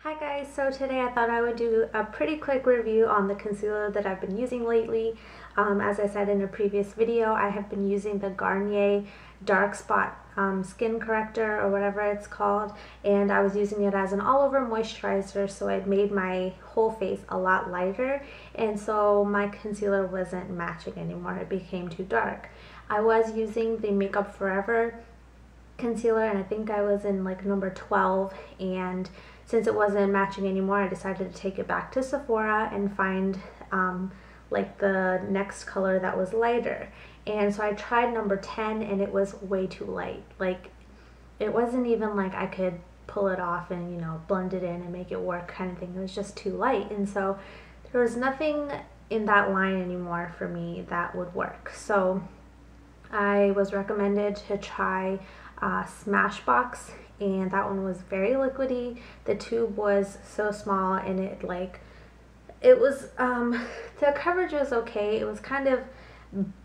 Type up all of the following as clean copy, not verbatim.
Hi guys, so today I thought I would do a pretty quick review on the concealer that I've been using lately. As I said in a previous video, I have been using the Garnier Dark Spot Skin Corrector or whatever it's called, and I was using it as an all-over moisturizer, so it made my whole face a lot lighter, and so my concealer wasn't matching anymore. It became too dark. I was using the Makeup Forever concealer, and I think I was in like number 12, and since it wasn't matching anymore, I decided to take it back to Sephora and find like the next color that was lighter. And so I tried number 10 and it was way too light. Like, it wasn't even like I could pull it off and, you know, blend it in and make it work kind of thing. It was just too light. And so there was nothing in that line anymore for me that would work. So I was recommended to try Smashbox, and that one was very liquidy. The tube was so small, and it was the coverage was okay. It was kind of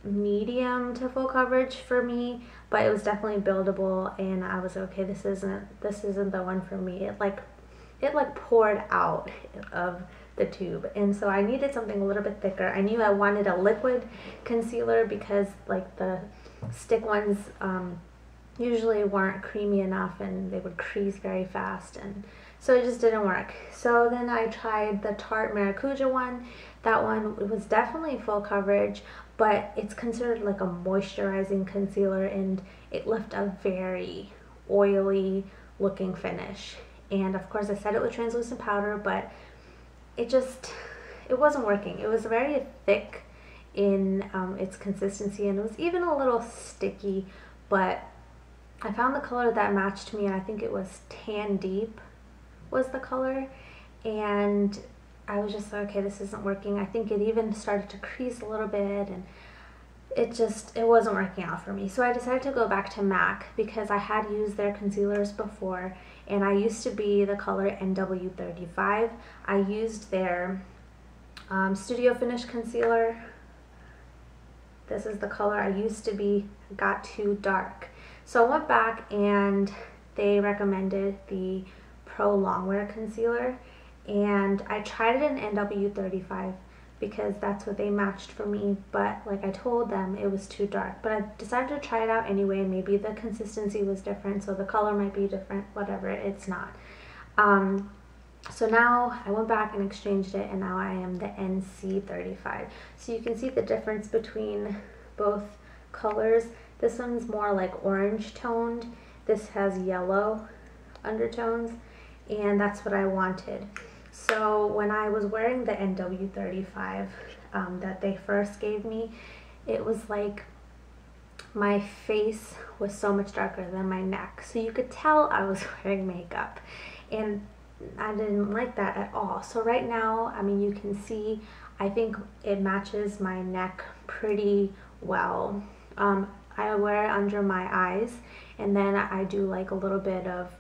medium to full coverage for me, but it was definitely buildable, and I was okay. This isn't the one for me. It poured out of the tube, and so I needed something a little bit thicker. I knew I wanted a liquid concealer because like the stick ones usually weren't creamy enough and they would crease very fast, and so it just didn't work. So then I tried the Tarte Maracuja one. That one was definitely full coverage, but it's considered like a moisturizing concealer, and it left a very oily looking finish. And of course I set it with translucent powder, but it wasn't working. It was very thick in its consistency, and it was even a little sticky, but I found the color that matched me, and I think it was Tan Deep was the color, and I was just like, okay, this isn't working. I think it even started to crease a little bit, and it wasn't working out for me. So I decided to go back to MAC because I had used their concealers before, and I used to be the color NW35. I used their Studio Finish concealer. This is the color I used to be. Got too dark. So I went back and they recommended the Pro Longwear concealer, and I tried it in NW35 because that's what they matched for me, but like I told them, it was too dark. But I decided to try it out anyway. Maybe the consistency was different, so the color might be different, whatever, it's not. So now I went back and exchanged it, and now I am the NC35. So you can see the difference between both colors. This one's more like orange toned. This has yellow undertones, and that's what I wanted. So when I was wearing the NW35 that they first gave me, it was like my face was so much darker than my neck. So you could tell I was wearing makeup, and I didn't like that at all. So right now, I mean, you can see, I think it matches my neck pretty well. I wear it under my eyes, and then I do like a little bit of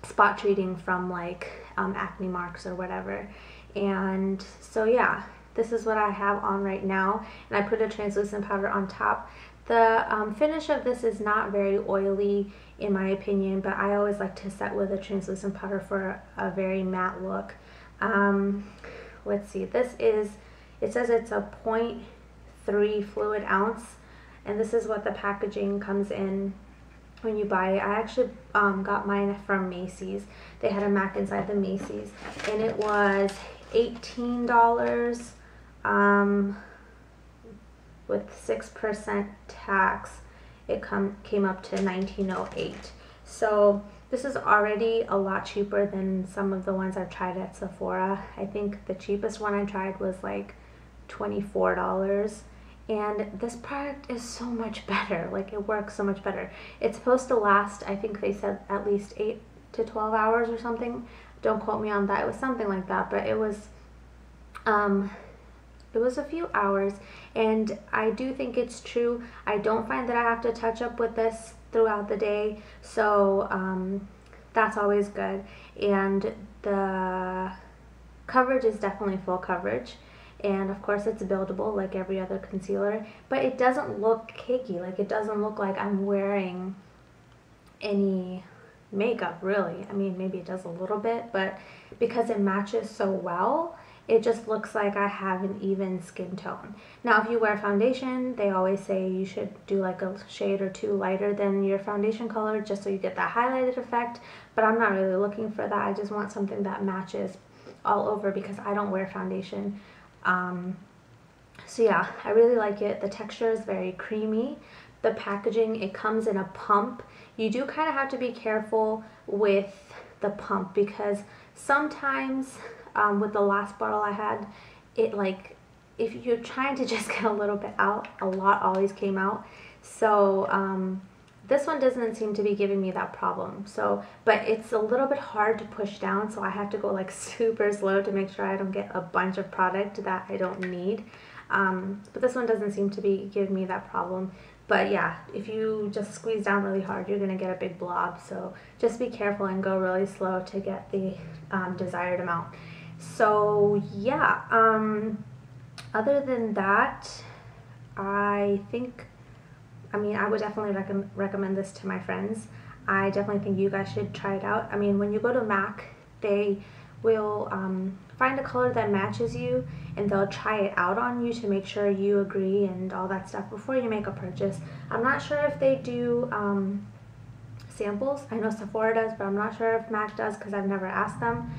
spot treating from like acne marks or whatever. And so yeah, this is what I have on right now, and I put a translucent powder on top. The finish of this is not very oily in my opinion, but I always like to set with a translucent powder for a very matte look. Let's see, it says it's a 0.3 fluid ounce, and this is what the packaging comes in when you buy it. I actually got mine from Macy's. They had a MAC inside the Macy's, and it was $18 with 6% tax. It came up to $19.08. So this is already a lot cheaper than some of the ones I've tried at Sephora. I think the cheapest one I tried was like $24. And this product is so much better. Like, it works so much better. It's supposed to last, I think they said, at least 8 to 12 hours or something. Don't quote me on that. It was something like that, but it was a few hours, and I do think it's true. I don't find that I have to touch up with this throughout the day, so that's always good. And the coverage is definitely full coverage. And of course it's buildable like every other concealer, but it doesn't look cakey. Like, it doesn't look like I'm wearing any makeup really. I mean, maybe it does a little bit, but because it matches so well, it just looks like I have an even skin tone. Now, if you wear foundation, they always say you should do like a shade or two lighter than your foundation color just so you get that highlighted effect, but I'm not really looking for that. I just want something that matches all over because I don't wear foundation. So yeah, I really like it. The texture is very creamy. The packaging, it comes in a pump. You do kind of have to be careful with the pump because sometimes with the last bottle I had, it like, if you're trying to just get a little bit out, a lot always came out. So this one doesn't seem to be giving me that problem. So, but it's a little bit hard to push down, so I have to go like super slow to make sure I don't get a bunch of product that I don't need. But this one doesn't seem to be giving me that problem. But yeah, if you just squeeze down really hard, you're gonna get a big blob. So just be careful and go really slow to get the desired amount. So yeah, other than that, I would definitely recommend this to my friends. I definitely think you guys should try it out. I mean, when you go to MAC, they will find a color that matches you and they'll try it out on you to make sure you agree and all that stuff before you make a purchase. I'm not sure if they do samples. I know Sephora does, but I'm not sure if MAC does because I've never asked them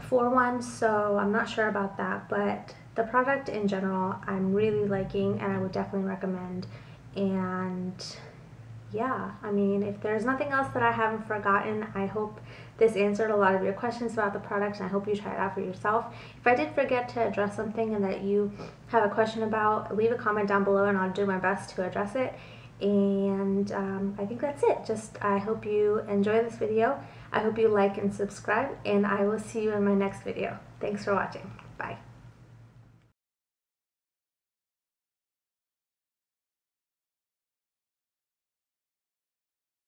for one, so I'm not sure about that. But the product in general I'm really liking and I would definitely recommend. And yeah, I mean, if there's nothing else that I haven't forgotten, I hope this answered a lot of your questions about the product, and I hope you try it out for yourself. If I did forget to address something and that you have a question about, leave a comment down below and I'll do my best to address it. And I think that's it. I hope you enjoy this video. I hope you like and subscribe, and I will see you in my next video. Thanks for watching.